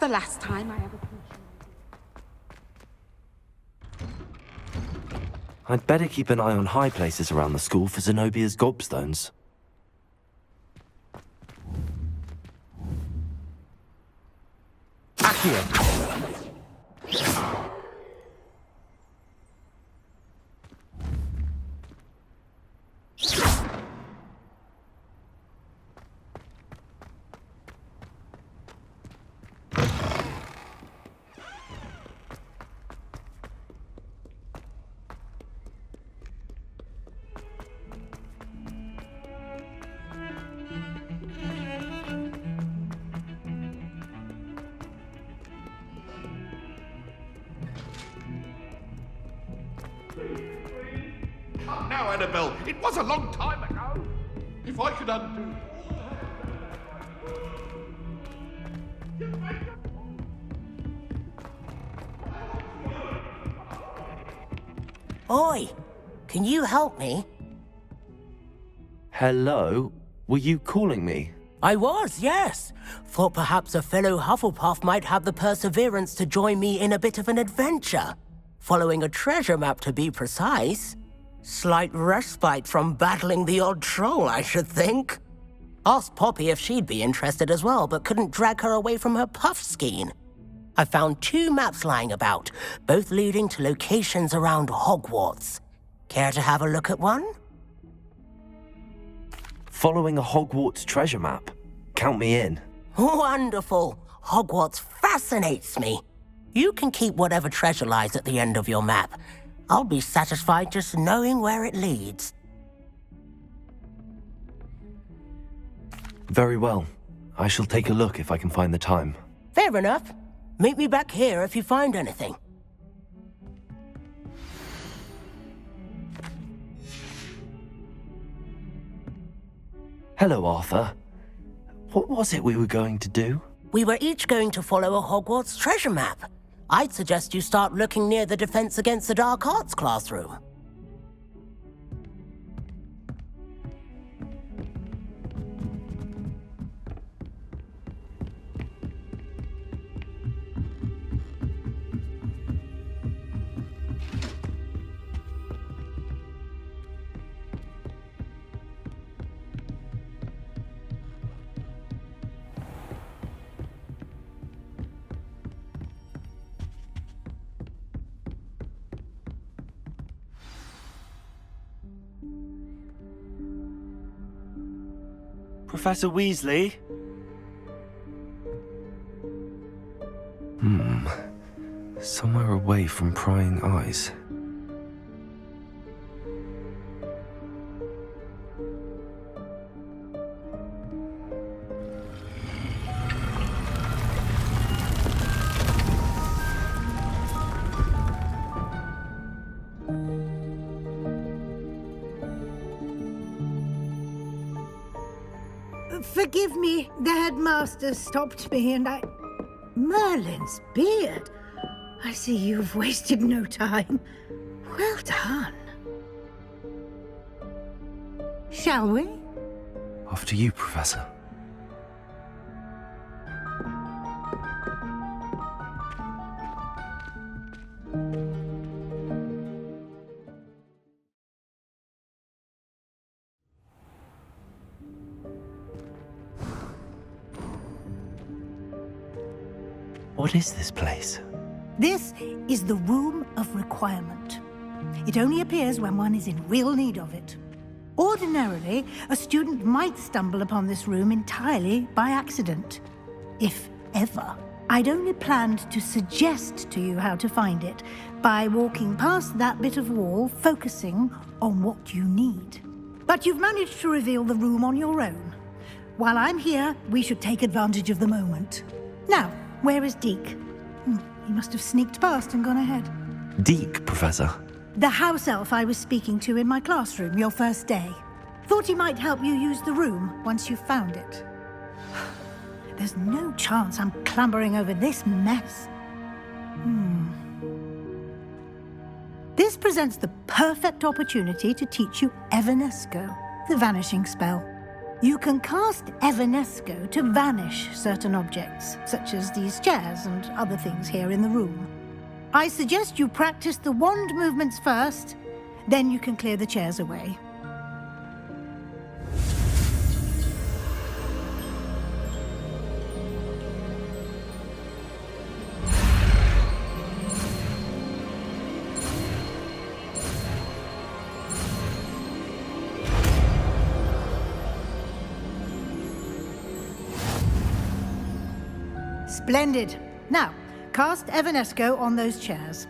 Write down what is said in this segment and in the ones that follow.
the last time I ever preached. I'd better keep an eye on high places around the school for Zenobia's gobstones. Accio! Come now, Annabelle. It was a long time ago. If I could undo... Oi! Can you help me? Hello? Were you calling me? I was, yes. Thought perhaps a fellow Hufflepuff might have the perseverance to join me in a bit of an adventure. Following a treasure map, to be precise. Slight respite from battling the odd troll, I should think. Asked Poppy if she'd be interested as well, but couldn't drag her away from her puff skein. I found 2 maps lying about, both leading to locations around Hogwarts. Care to have a look at one? Following a Hogwarts treasure map? Count me in. Wonderful. Hogwarts fascinates me. You can keep whatever treasure lies at the end of your map. I'll be satisfied just knowing where it leads. Very well. I shall take a look if I can find the time. Fair enough. Meet me back here if you find anything. Hello, Arthur. What was it we were going to do? We were each going to follow a Hogwarts treasure map. I'd suggest you start looking near the Defense Against the Dark Arts classroom. Professor Weasley? Somewhere away from prying eyes. Forgive me, the headmaster stopped me and I... Merlin's beard. I see you've wasted no time. Well done. Shall we? After you, Professor. What is this place? This is the Room of Requirement. It only appears when one is in real need of it. Ordinarily, a student might stumble upon this room entirely by accident, if ever. I'd only planned to suggest to you how to find it by walking past that bit of wall, focusing on what you need. But you've managed to reveal the room on your own. While I'm here, we should take advantage of the moment. Now, where is Deke? He must have sneaked past and gone ahead. Deke, Professor. The house elf I was speaking to in my classroom your first day. Thought he might help you use the room once you found it. There's no chance I'm clambering over this mess. This presents the perfect opportunity to teach you Evanesco, the vanishing spell. You can cast Evanesco to vanish certain objects, such as these chairs and other things here in the room. I suggest you practice the wand movements first, then you can clear the chairs away. Splendid. Now, cast Evanesco on those chairs.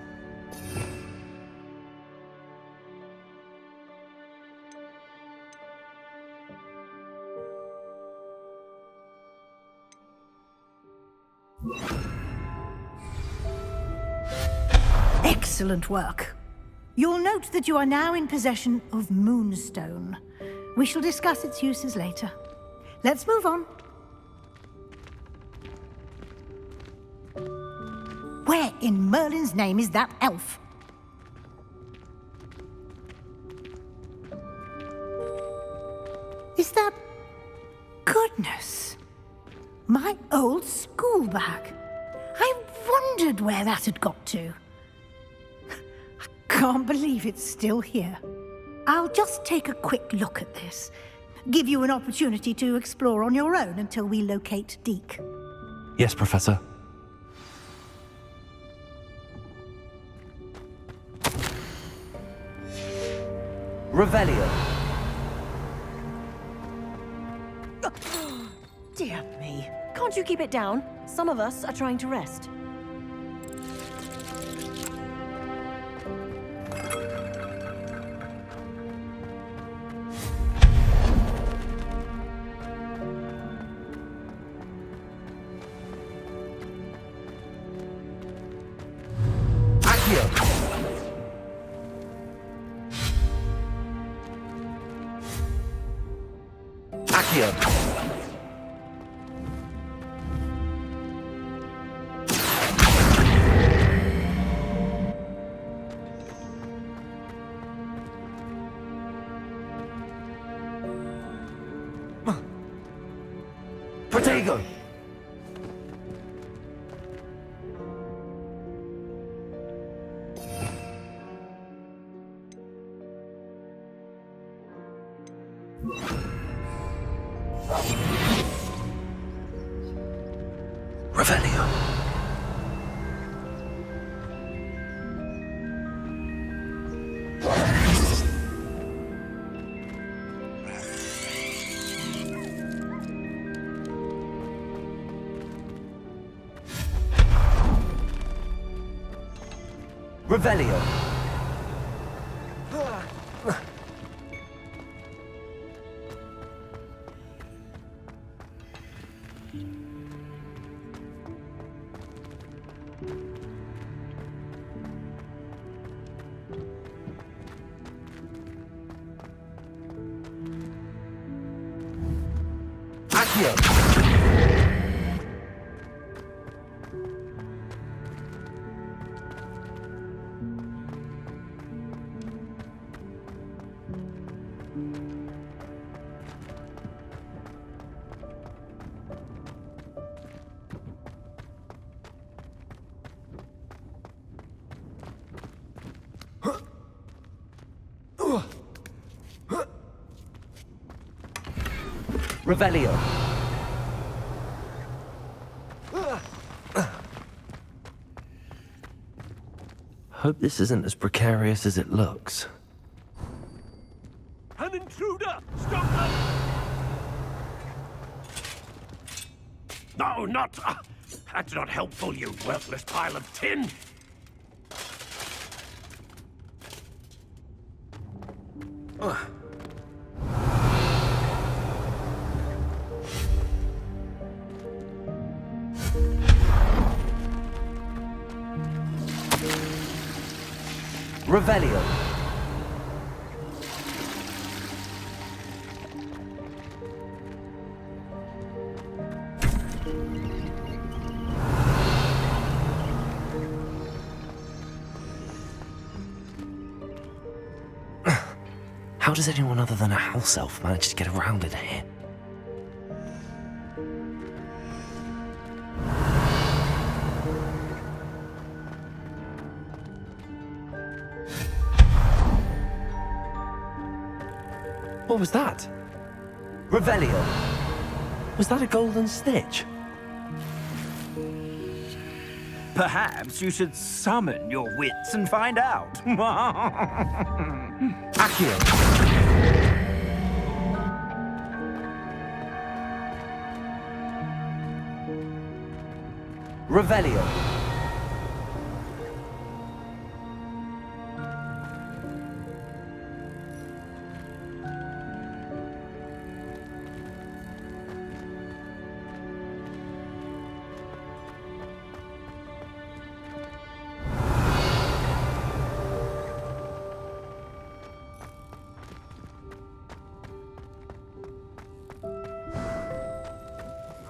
Excellent work. You'll note that you are now in possession of Moonstone. We shall discuss its uses later. Let's move on. Where in Merlin's name is that elf? Is that... Goodness! My old school bag. I wondered where that had got to. I can't believe it's still here. I'll just take a quick look at this. Give you an opportunity to explore on your own until we locate Deke. Yes, Professor. Revelio. Dear me. Can't you keep it down? Some of us are trying to rest. Protego! Revelio. Revelio. Accio. Revelio. Hope this isn't as precarious as it looks. An intruder! Stop them! No, not... that's not helpful, you worthless pile of tin! Revelio. How does anyone other than a house elf manage to get around in here? What was that? Revelio. Was that a golden snitch? Perhaps you should summon your wits and find out. Accio. Revelio.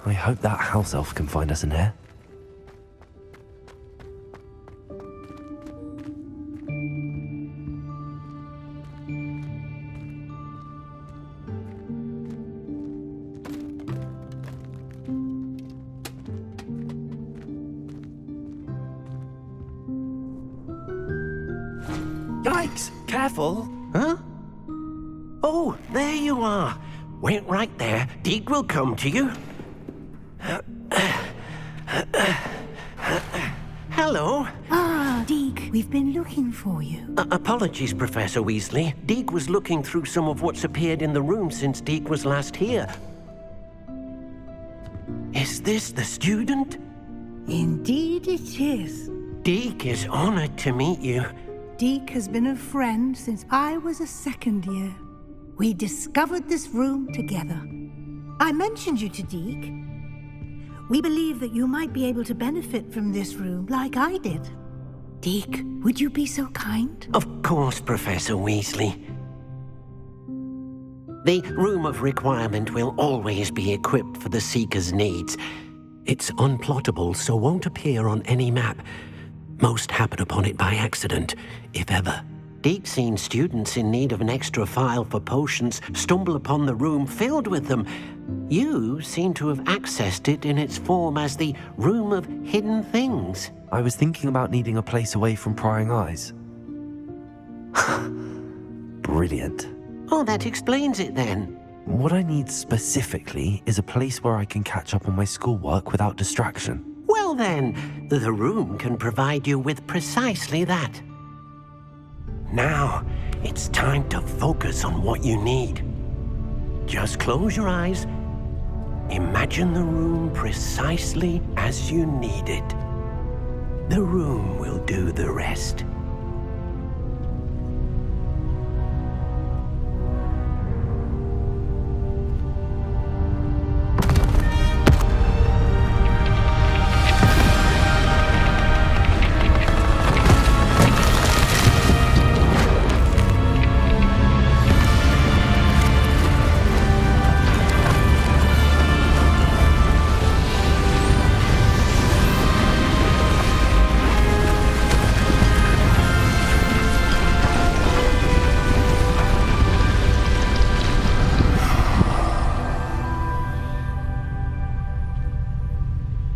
I hope that house elf can find us in here. Yikes! Careful! Huh? Oh, there you are. Wait right there. Deke will come to you. Hello. Ah, Deke, we've been looking for you. Apologies, Professor Weasley. Deke was looking through some of what's appeared in the room since Deke was last here. Is this the student? Indeed it is. Deke is honored to meet you. Deke has been a friend since I was a second year. We discovered this room together. I mentioned you to Deke. We believe that you might be able to benefit from this room like I did. Deke, would you be so kind? Of course, Professor Weasley. The Room of Requirement will always be equipped for the Seeker's needs. It's unplottable, so won't appear on any map. Most happen upon it by accident, if ever. Deke's seen students in need of an extra file for potions stumble upon the room filled with them. You seem to have accessed it in its form as the Room of Hidden Things. I was thinking about needing a place away from prying eyes. Brilliant. Oh, that explains it then. What I need specifically is a place where I can catch up on my schoolwork without distraction. Well then, the room can provide you with precisely that. Now, it's time to focus on what you need. Just close your eyes. Imagine the room precisely as you need it. The room will do the rest.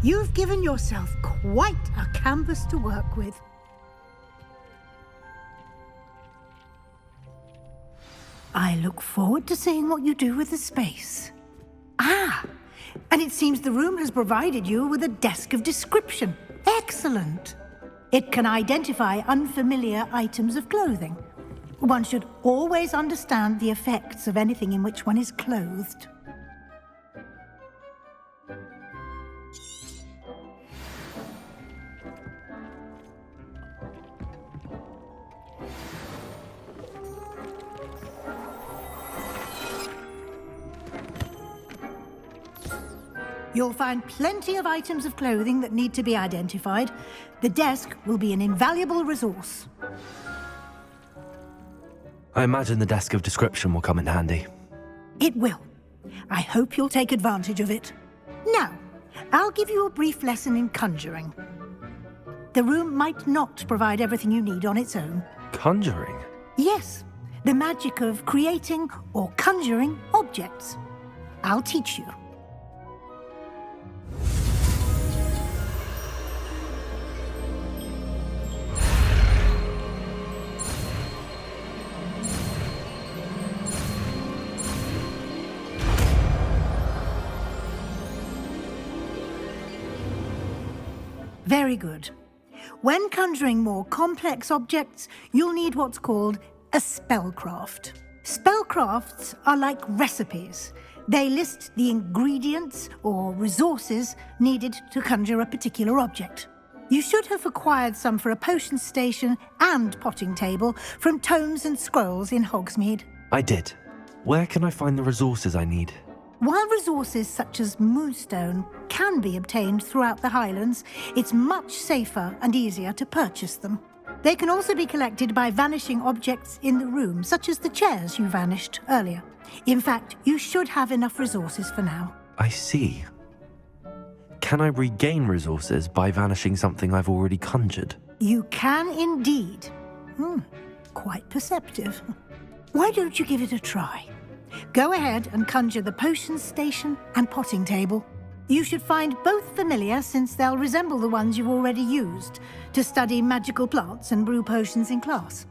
You've given yourself quite a canvas to work with. I look forward to seeing what you do with the space. Ah, and it seems the room has provided you with a desk of description. Excellent. It can identify unfamiliar items of clothing. One should always understand the effects of anything in which one is clothed. You'll find plenty of items of clothing that need to be identified. The desk will be an invaluable resource. I imagine the desk of description will come in handy. It will. I hope you'll take advantage of it. Now, I'll give you a brief lesson in conjuring. The room might not provide everything you need on its own. Conjuring? Yes, the magic of creating or conjuring objects. I'll teach you. Very good. When conjuring more complex objects, you'll need what's called a spellcraft. Spellcrafts are like recipes. They list the ingredients or resources needed to conjure a particular object. You should have acquired some for a potion station and potting table from tomes and scrolls in Hogsmeade. I did. Where can I find the resources I need? While resources such as moonstone can be obtained throughout the Highlands, it's much safer and easier to purchase them. They can also be collected by vanishing objects in the room, such as the chairs you vanished earlier. In fact, you should have enough resources for now. I see. Can I regain resources by vanishing something I've already conjured? You can indeed. Quite perceptive. Why don't you give it a try? Go ahead and conjure the potion station and potting table. You should find both familiar, since they'll resemble the ones you've already used to study magical plants and brew potions in class.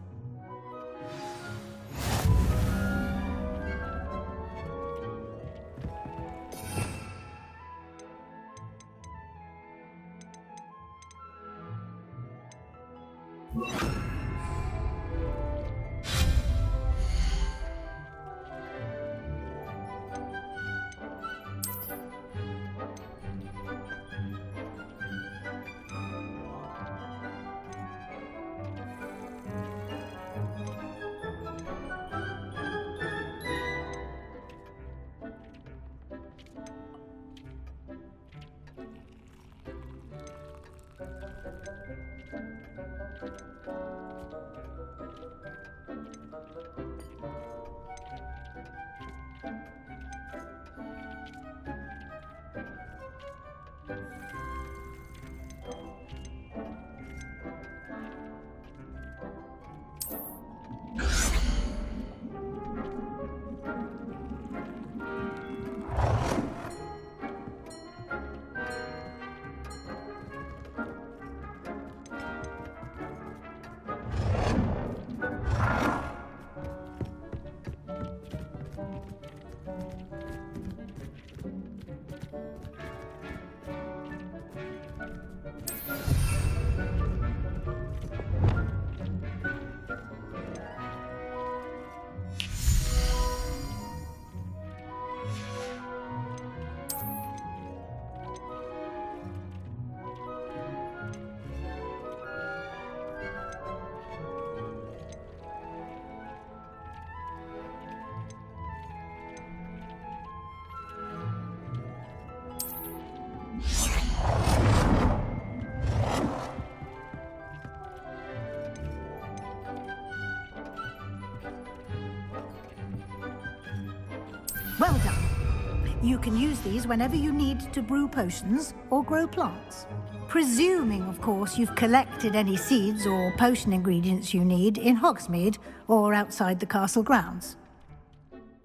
Well done. You can use these whenever you need to brew potions or grow plants. Presuming, of course, you've collected any seeds or potion ingredients you need in Hogsmeade or outside the castle grounds.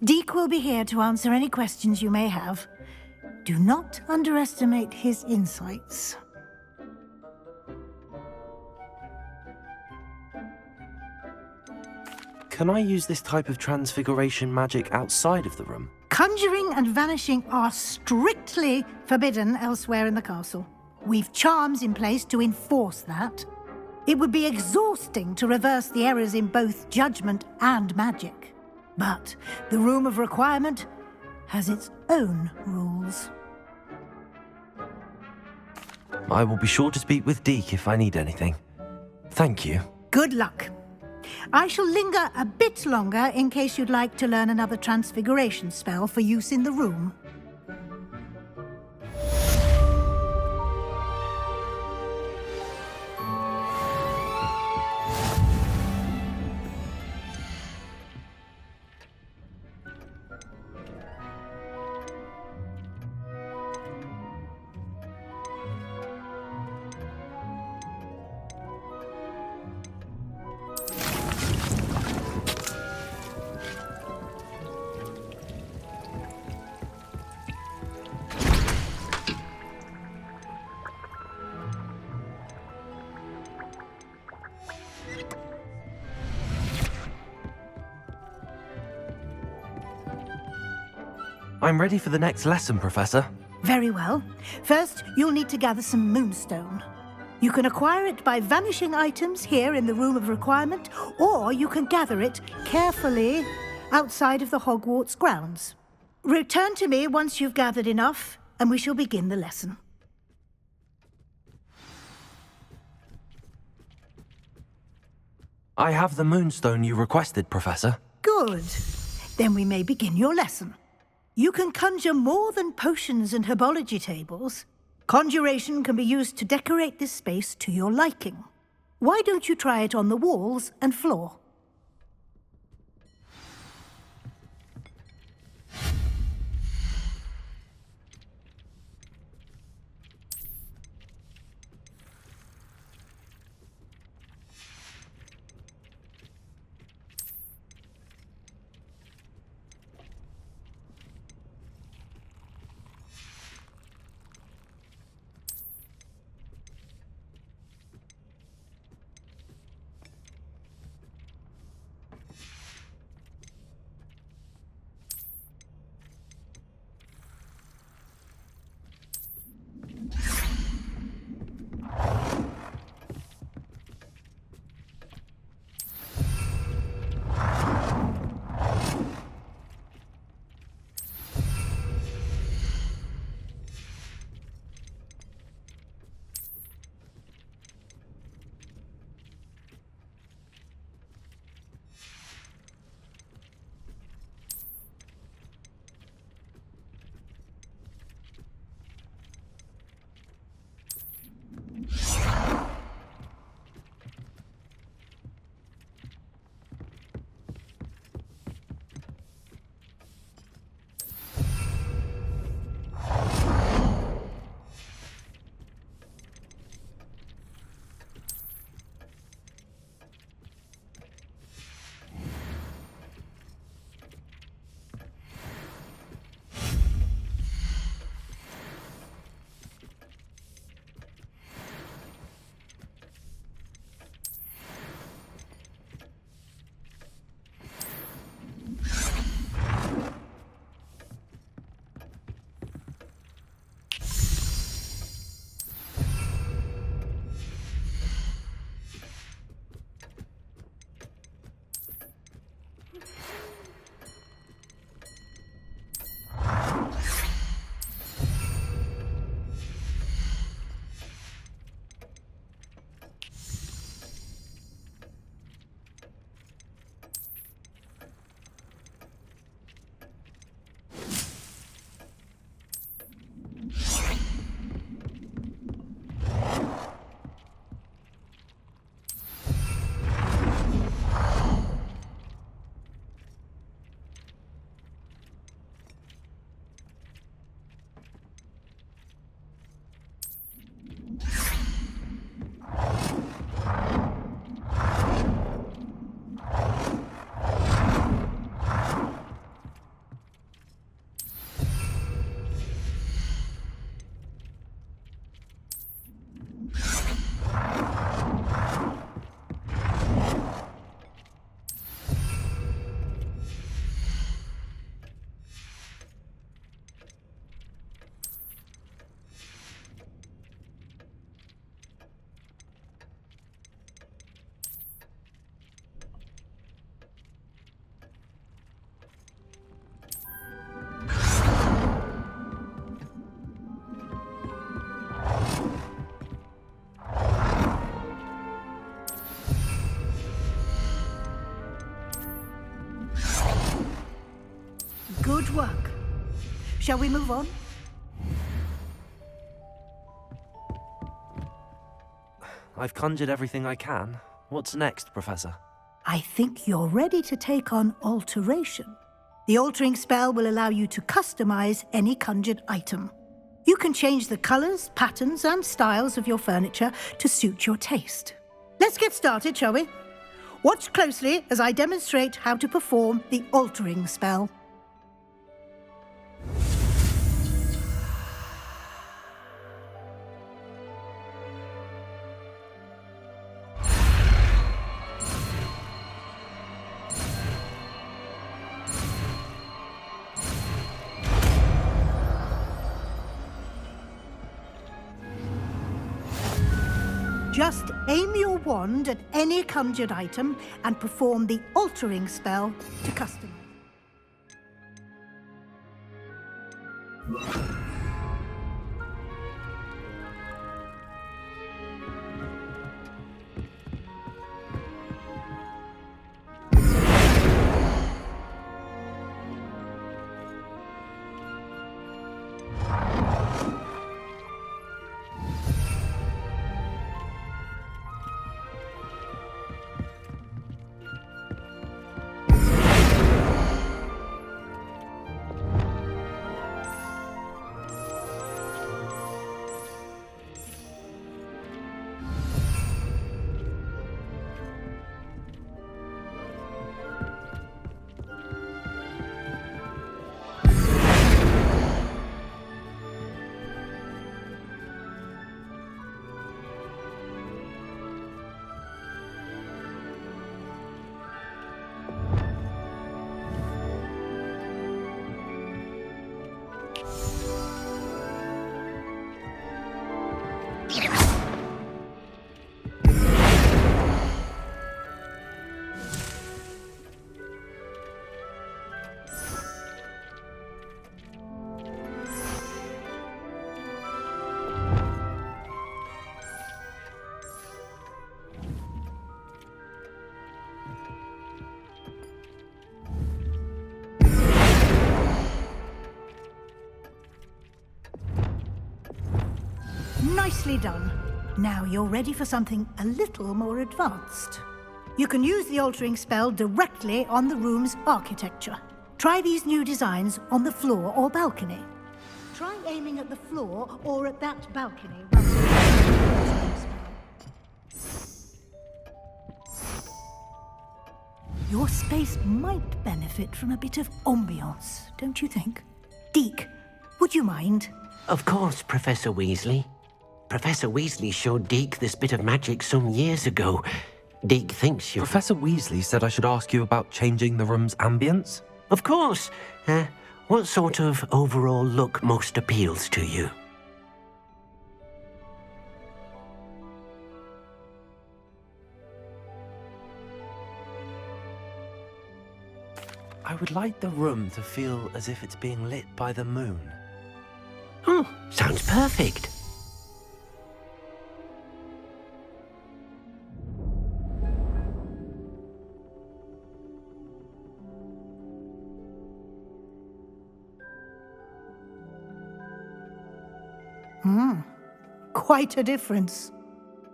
Deek will be here to answer any questions you may have. Do not underestimate his insights. Can I use this type of transfiguration magic outside of the room? Conjuring and vanishing are strictly forbidden elsewhere in the castle. We've charms in place to enforce that. It would be exhausting to reverse the errors in both judgment and magic. But the Room of Requirement has its own rules. I will be sure to speak with Deek if I need anything. Thank you. Good luck. I shall linger a bit longer in case you'd like to learn another transfiguration spell for use in the room. I'm ready for the next lesson, Professor. Very well. First, you'll need to gather some moonstone. You can acquire it by vanishing items here in the Room of Requirement, or you can gather it carefully outside of the Hogwarts grounds. Return to me once you've gathered enough, and we shall begin the lesson. I have the moonstone you requested, Professor. Good. Then we may begin your lesson. You can conjure more than potions and herbology tables. Conjuration can be used to decorate this space to your liking. Why don't you try it on the walls and floor? Good work. Shall we move on? I've conjured everything I can. What's next, Professor? I think you're ready to take on alteration. The altering spell will allow you to customize any conjured item. You can change the colors, patterns, and styles of your furniture to suit your taste. Let's get started, shall we? Watch closely as I demonstrate how to perform the altering spell. Just aim your wand at any conjured item and perform the altering spell to customize. Nicely done. Now you're ready for something a little more advanced. You can use the altering spell directly on the room's architecture. Try these new designs on the floor or balcony. Try aiming at the floor or at that balcony. Your space might benefit from a bit of ambiance, don't you think? Deke, would you mind? Of course, Professor Weasley. Professor Weasley showed Deke this bit of magic some years ago. Deke thinks you're... Professor Weasley said I should ask you about changing the room's ambience? Of course. What sort of overall look most appeals to you? I would like the room to feel as if it's being lit by the moon. Oh, sounds perfect. Quite a difference.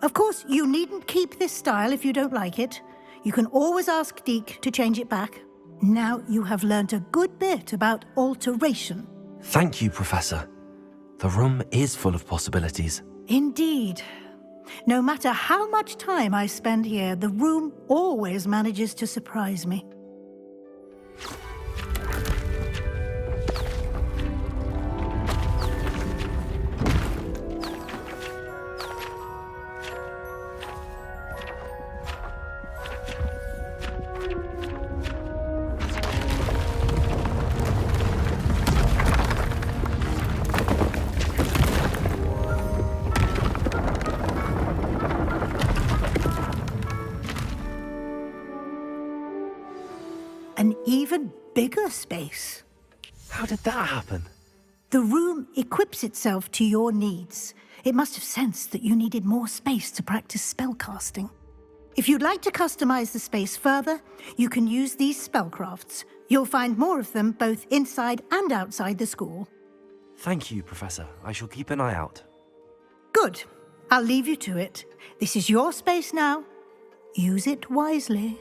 Of course, you needn't keep this style if you don't like it. You can always ask Deke to change it back. Now you have learnt a good bit about alteration. Thank you, Professor. The room is full of possibilities. Indeed. No matter how much time I spend here, the room always manages to surprise me. An even bigger space. How did that happen? The room equips itself to your needs. It must have sensed that you needed more space to practice spellcasting. If you'd like to customize the space further, you can use these spellcrafts. You'll find more of them both inside and outside the school. Thank you, Professor. I shall keep an eye out. Good. I'll leave you to it. This is your space now. Use it wisely.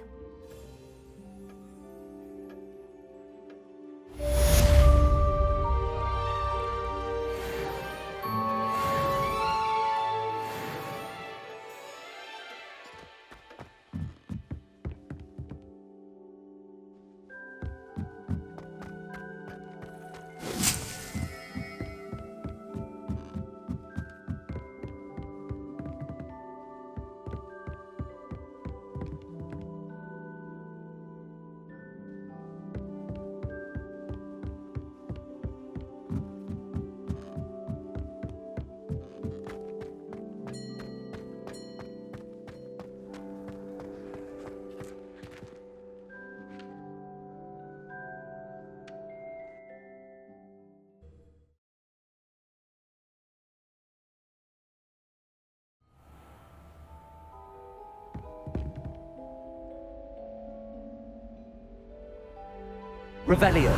Revelio.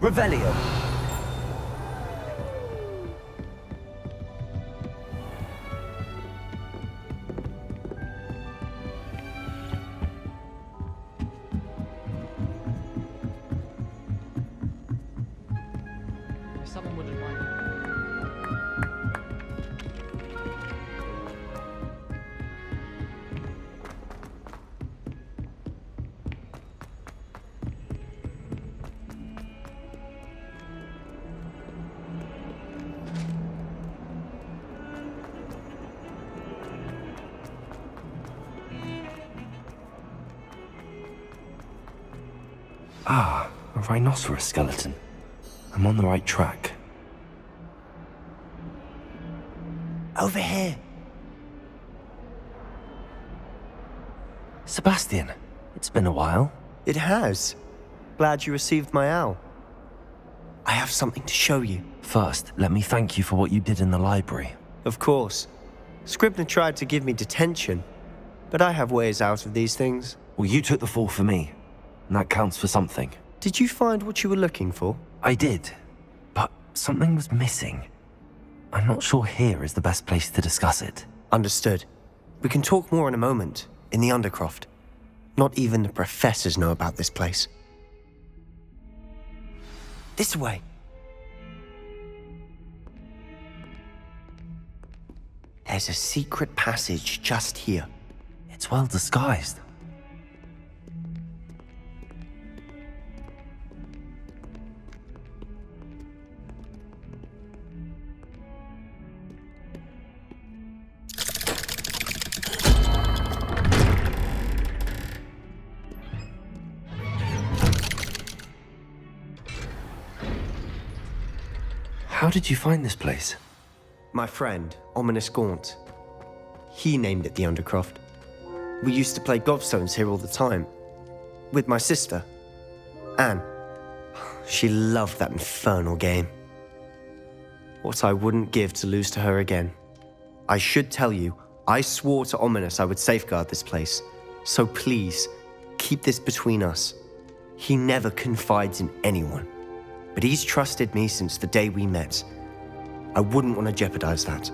Revelio. If someone wouldn't mind. Ah, a rhinoceros skeleton. I'm on the right track. Over here. Sebastian, it's been a while. It has. Glad you received my owl. I have something to show you. First, let me thank you for what you did in the library. Of course. Scribner tried to give me detention, but I have ways out of these things. Well, you took the fall for me, and that counts for something. Did you find what you were looking for? I did, but something was missing. I'm not sure here is the best place to discuss it. Understood. We can talk more in a moment, in the Undercroft. Not even the professors know about this place. This way. There's a secret passage just here. It's well disguised. How did you find this place? My friend, Ominous Gaunt. He named it the Undercroft. We used to play gobstones here all the time. With my sister, Anne. She loved that infernal game. What I wouldn't give to lose to her again. I should tell you, I swore to Ominous I would safeguard this place. So please, keep this between us. He never confides in anyone. But he's trusted me since the day we met. I wouldn't want to jeopardize that.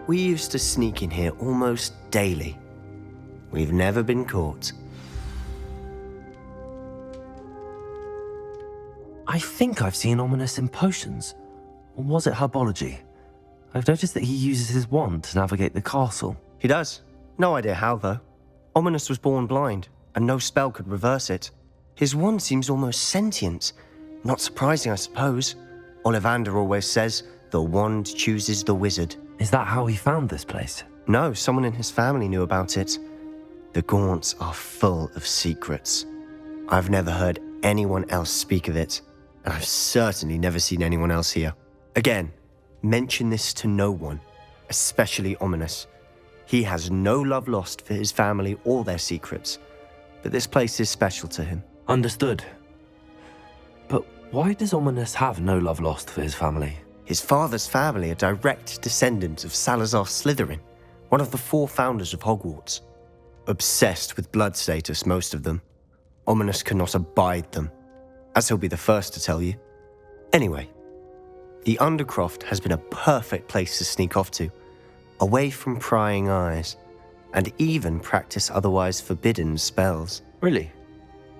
We used to sneak in here almost daily. We've never been caught. I think I've seen Ominous in potions. Or was it herbology? I've noticed that he uses his wand to navigate the castle. He does. No idea how, though. Ominous was born blind, and no spell could reverse it. His wand seems almost sentient. Not surprising, I suppose. Ollivander always says, the wand chooses the wizard. Is that how he found this place? No, someone in his family knew about it. The Gaunts are full of secrets. I've never heard anyone else speak of it, and I've certainly never seen anyone else here. Again, mention this to no one, especially Ominous. He has no love lost for his family or their secrets, but this place is special to him. Understood. But why does Ominous have no love lost for his family? His father's family are direct descendants of Salazar Slytherin, one of the 4 founders of Hogwarts. Obsessed with blood status, most of them. Ominous cannot abide them, as he'll be the first to tell you. Anyway, the Undercroft has been a perfect place to sneak off to, away from prying eyes, and even practice otherwise forbidden spells. Really?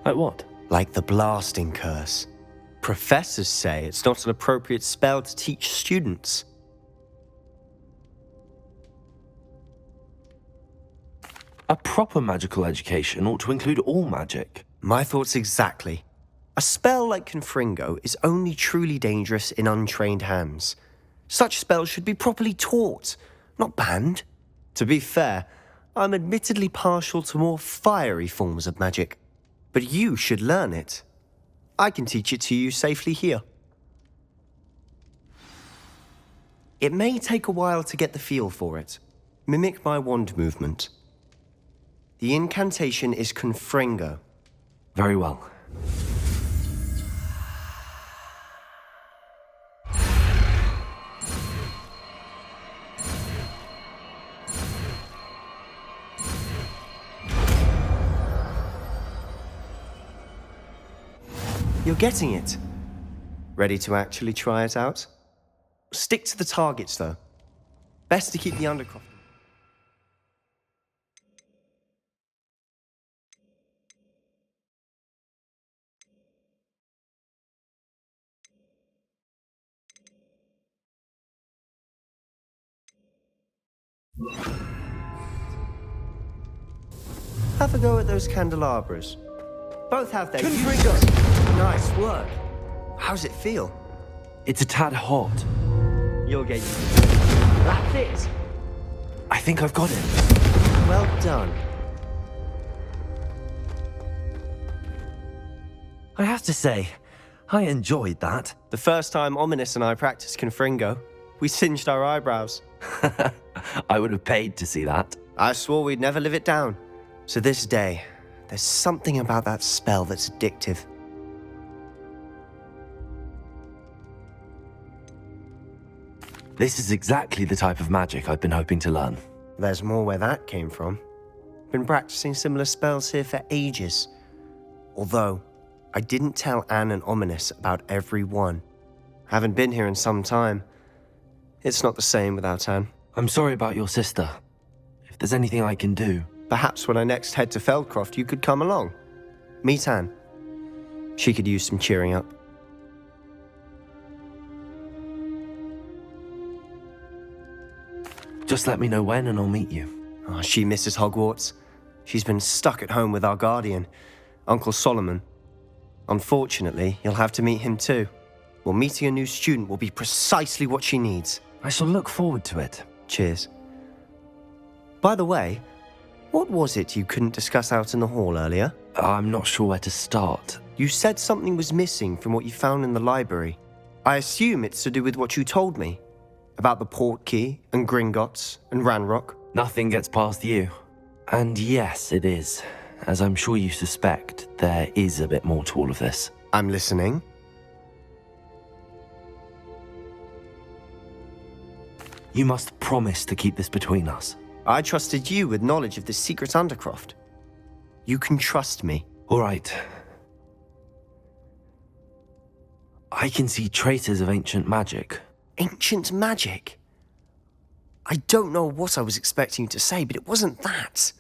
Like what? Like the blasting curse. Professors say it's not an appropriate spell to teach students. A proper magical education ought to include all magic. My thoughts exactly. A spell like Confringo is only truly dangerous in untrained hands. Such spells should be properly taught, not banned. To be fair, I'm admittedly partial to more fiery forms of magic. But you should learn it. I can teach it to you safely here. It may take a while to get the feel for it. Mimic my wand movement. The incantation is Confringo. Very well. You're getting it. Ready to actually try it out? Stick to the targets, though. Best to keep the undercroft. Have a go at those candelabras. Both have their uses. Nice work. How's it feel? It's a tad hot. You'll get used to it. That's it. I think I've got it. Well done. I have to say, I enjoyed that. The first time Ominous and I practiced Confringo, we singed our eyebrows. I would have paid to see that. I swore we'd never live it down. So this day, there's something about that spell that's addictive. This is exactly the type of magic I've been hoping to learn. There's more where that came from. Been practicing similar spells here for ages. Although, I didn't tell Anne and Ominous about every one. Haven't been here in some time. It's not the same without Anne. I'm sorry about your sister. If there's anything I can do... Perhaps when I next head to Feldcroft, you could come along. Meet Anne. She could use some cheering up. Just let me know when and I'll meet you. Oh, she misses Hogwarts. She's been stuck at home with our guardian, Uncle Solomon. Unfortunately, you'll have to meet him too. Well, meeting a new student will be precisely what she needs. I shall look forward to it. Cheers. By the way, what was it you couldn't discuss out in the hall earlier? I'm not sure where to start. You said something was missing from what you found in the library. I assume it's to do with what you told me. About the Portkey, and Gringotts, and Ranrock. Nothing gets past you. And yes, it is. As I'm sure you suspect, there is a bit more to all of this. I'm listening. You must promise to keep this between us. I trusted you with knowledge of the secret Undercroft. You can trust me. All right. I can see traces of ancient magic. Ancient magic? I don't know what I was expecting you to say, but it wasn't that.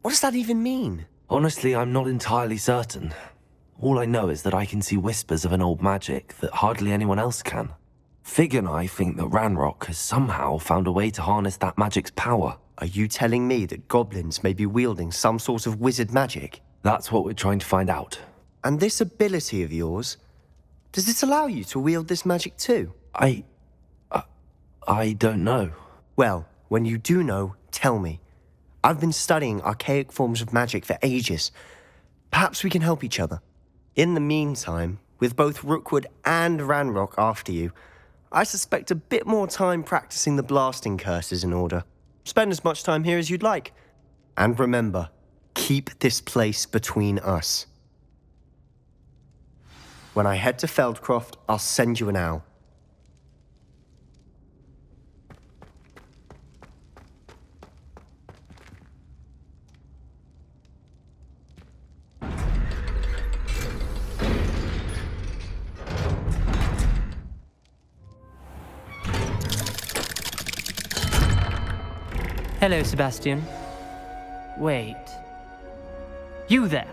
What does that even mean? Honestly, I'm not entirely certain. All I know is that I can see whispers of an old magic that hardly anyone else can. Fig and I think that Ranrock has somehow found a way to harness that magic's power. Are you telling me that goblins may be wielding some sort of wizard magic? That's what we're trying to find out. And this ability of yours, does it allow you to wield this magic too? I don't know. Well, when you do know, tell me. I've been studying archaic forms of magic for ages. Perhaps we can help each other. In the meantime, with both Rookwood and Ranrock after you, I suspect a bit more time practicing the blasting curse is in order. Spend as much time here as you'd like. And remember, keep this place between us. When I head to Feldcroft, I'll send you an owl. Hello, Sebastian. Wait. You there?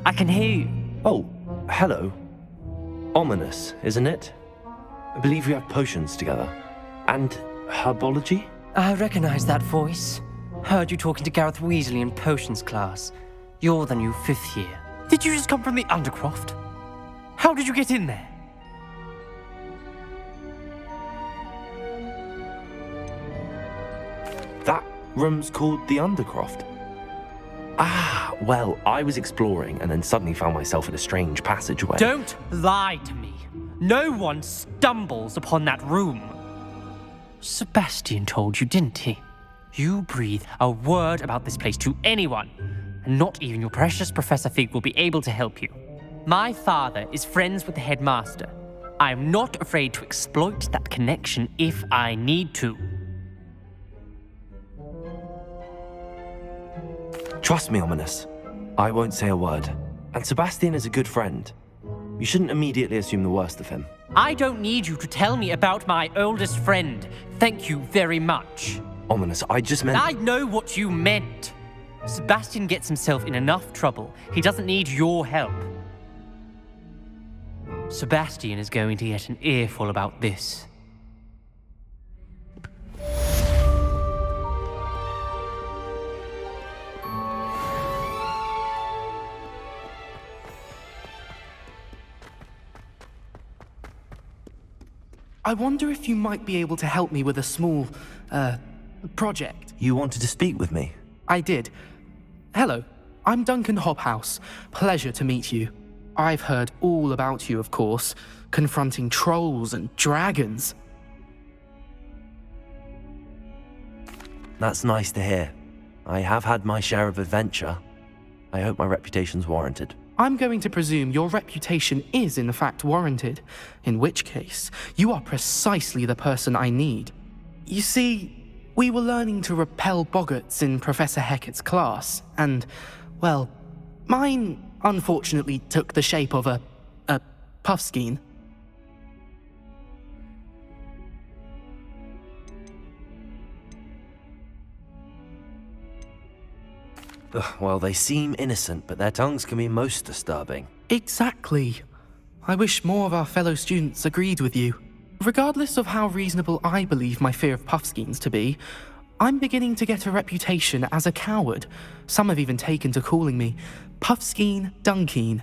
I can hear you. Oh, hello. Ominous, isn't it? I believe we have potions together. And herbology? I recognize that voice. Heard you talking to Gareth Weasley in potions class. You're the new 5th year. Did you just come from the Undercroft? How did you get in there? That room's called the Undercroft. Ah, well, I was exploring and then suddenly found myself in a strange passageway. Don't lie to me. No one stumbles upon that room. Sebastian told you, didn't he? You breathe a word about this place to anyone, and not even your precious Professor Fig will be able to help you. My father is friends with the headmaster. I am not afraid to exploit that connection if I need to. Trust me, Ominous. I won't say a word. And Sebastian is a good friend. You shouldn't immediately assume the worst of him. I don't need you to tell me about my oldest friend. Thank you very much. Ominous, I just meant... I know what you meant. Sebastian gets himself in enough trouble. He doesn't need your help. Sebastian is going to get an earful about this. I wonder if you might be able to help me with a small, project. You wanted to speak with me? I did. Hello, I'm Duncan Hobhouse. Pleasure to meet you. I've heard all about you, of course, confronting trolls and dragons. That's nice to hear. I have had my share of adventure. I hope my reputation's warranted. I'm going to presume your reputation is in fact warranted, in which case, you are precisely the person I need. You see, we were learning to repel boggarts in Professor Hecat's class, and, well, mine unfortunately took the shape of a puffskein. Well, they seem innocent, but their tongues can be most disturbing. Exactly. I wish more of our fellow students agreed with you. Regardless of how reasonable I believe my fear of puffskeins to be, I'm beginning to get a reputation as a coward. Some have even taken to calling me Puffskeen Dunkeen.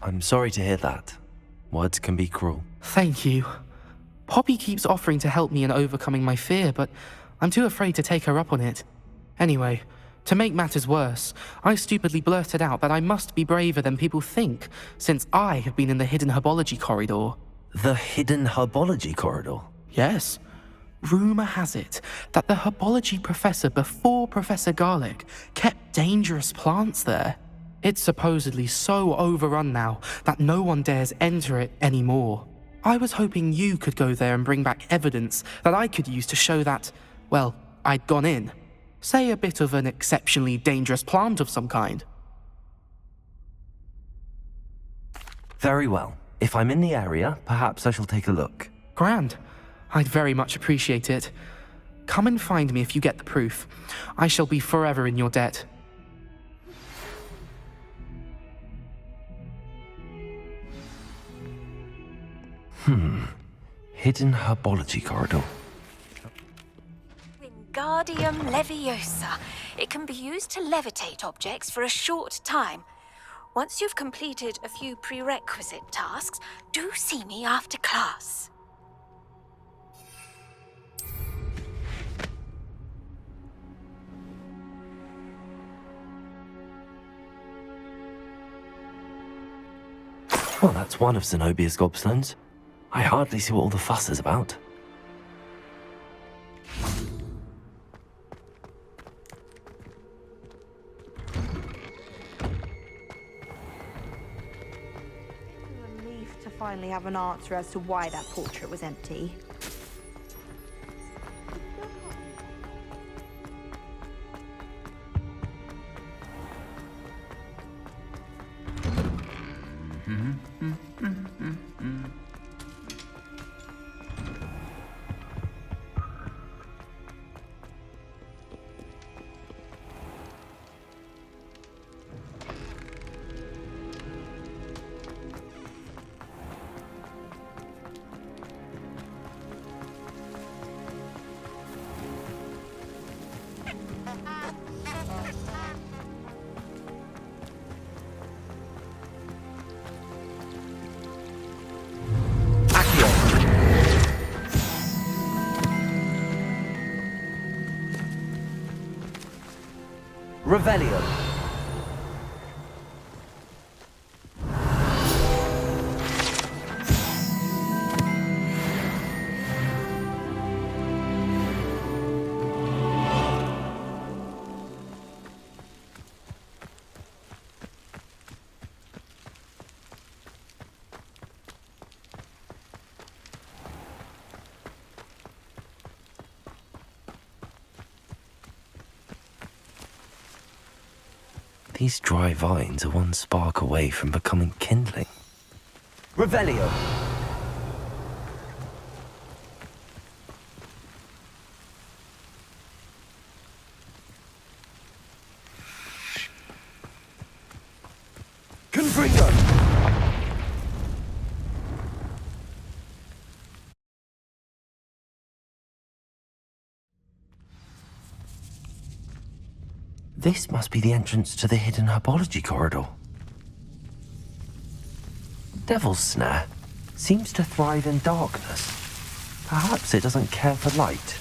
I'm sorry to hear that. Words can be cruel. Thank you. Poppy keeps offering to help me in overcoming my fear, but I'm too afraid to take her up on it. Anyway, to make matters worse, I stupidly blurted out that I must be braver than people think, since I have been in the hidden herbology corridor. The hidden herbology corridor? Yes. Rumour has it that the herbology professor before Professor Garlic kept dangerous plants there. It's supposedly so overrun now that no one dares enter it anymore. I was hoping you could go there and bring back evidence that I could use to show that, well, I'd gone in. Say a bit of an exceptionally dangerous plant of some kind. Very well. If I'm in the area, perhaps I shall take a look. Grand. I'd very much appreciate it. Come and find me if you get the proof. I shall be forever in your debt. Hidden herbology corridor. Wingardium Leviosa. It can be used to levitate objects for a short time. Once you've completed a few prerequisite tasks, do see me after class. Well, that's one of Zenobia's gobstones. I hardly see what all the fuss is about. Relief to finally have an answer as to why that portrait was empty. Revelio. These dry vines are one spark away from becoming kindling. Revelio! Confringo! This must be the entrance to the hidden herbology corridor. Devil's Snare seems to thrive in darkness. Perhaps it doesn't care for light.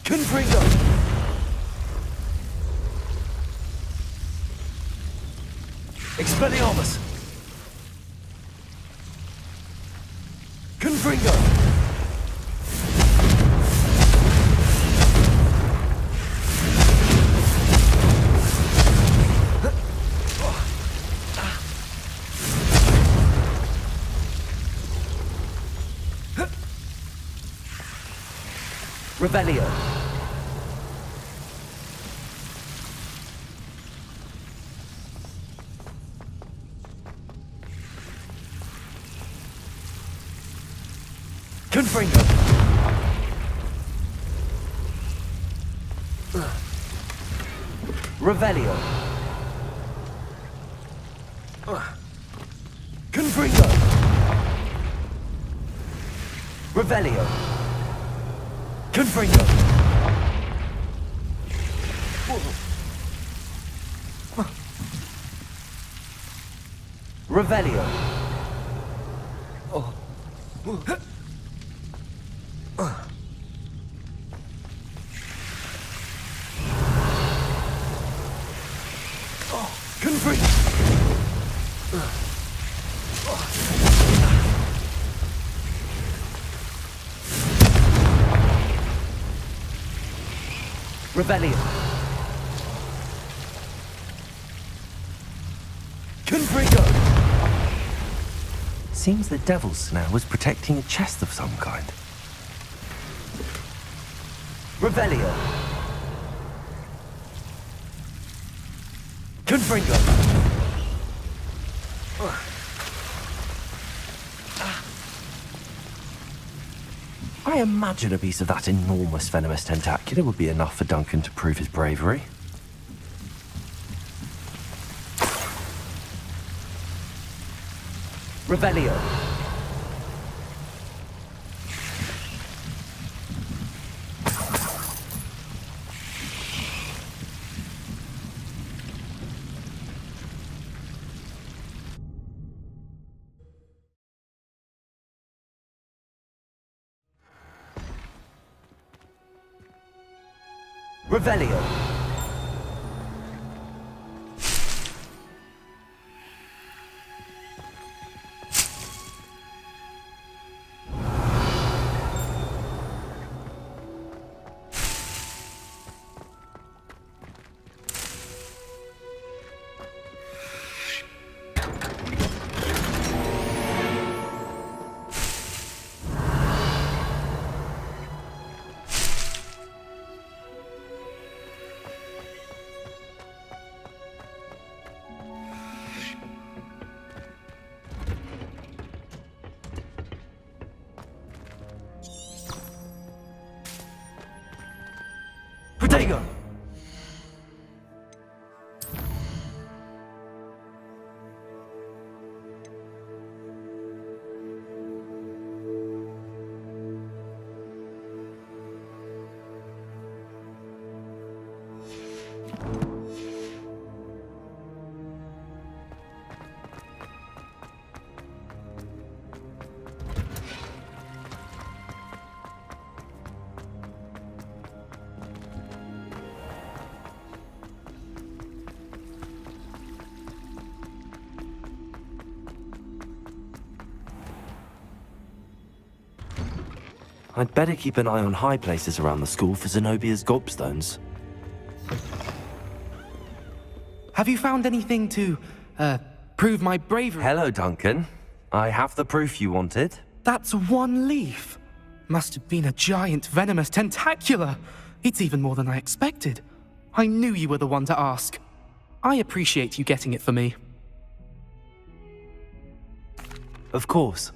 Confringo! Expelliarmus! Confringo! Revelio. Confringo. Revelio. Confringo. Revelio. Confringo. Revelio. Confringo. Revelio. Confringo. Seems the Devil's Snare was protecting a chest of some kind. Revelio. Confringo. I imagine a piece of that enormous venomous tentacula would be enough for Duncan to prove his bravery. Revelio. Revelio. Protego! I'd better keep an eye on high places around the school for Zenobia's gobstones. Have you found anything to, prove my bravery? Hello, Duncan. I have the proof you wanted. That's one leaf. Must have been a giant venomous tentacula. It's even more than I expected. I knew you were the one to ask. I appreciate you getting it for me. Of course.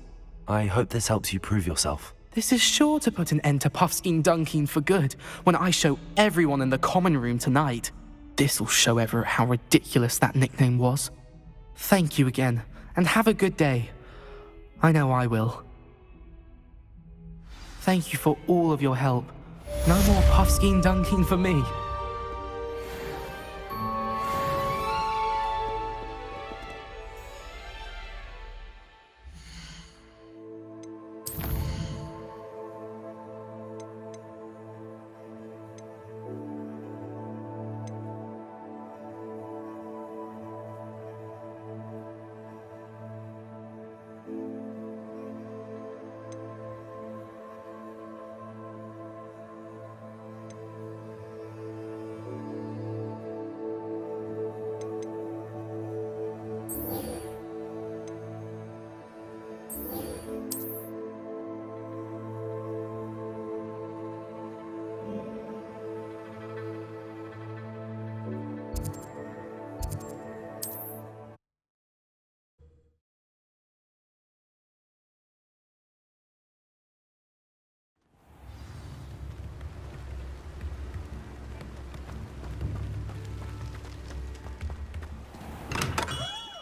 I hope this helps you prove yourself. This is sure to put an end to Puffskein Dunkeen for good when I show everyone in the common room tonight. This'll show Everett how ridiculous that nickname was. Thank you again, and have a good day. I know I will. Thank you for all of your help. No more Puffskein Dunkeen for me.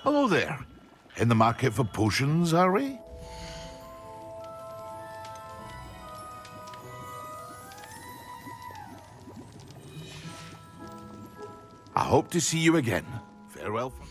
Hello there. In the market for potions, are we? I hope to see you again. Farewell for now.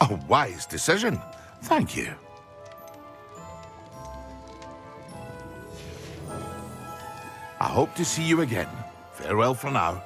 A wise decision. Thank you. I hope to see you again. Farewell for now.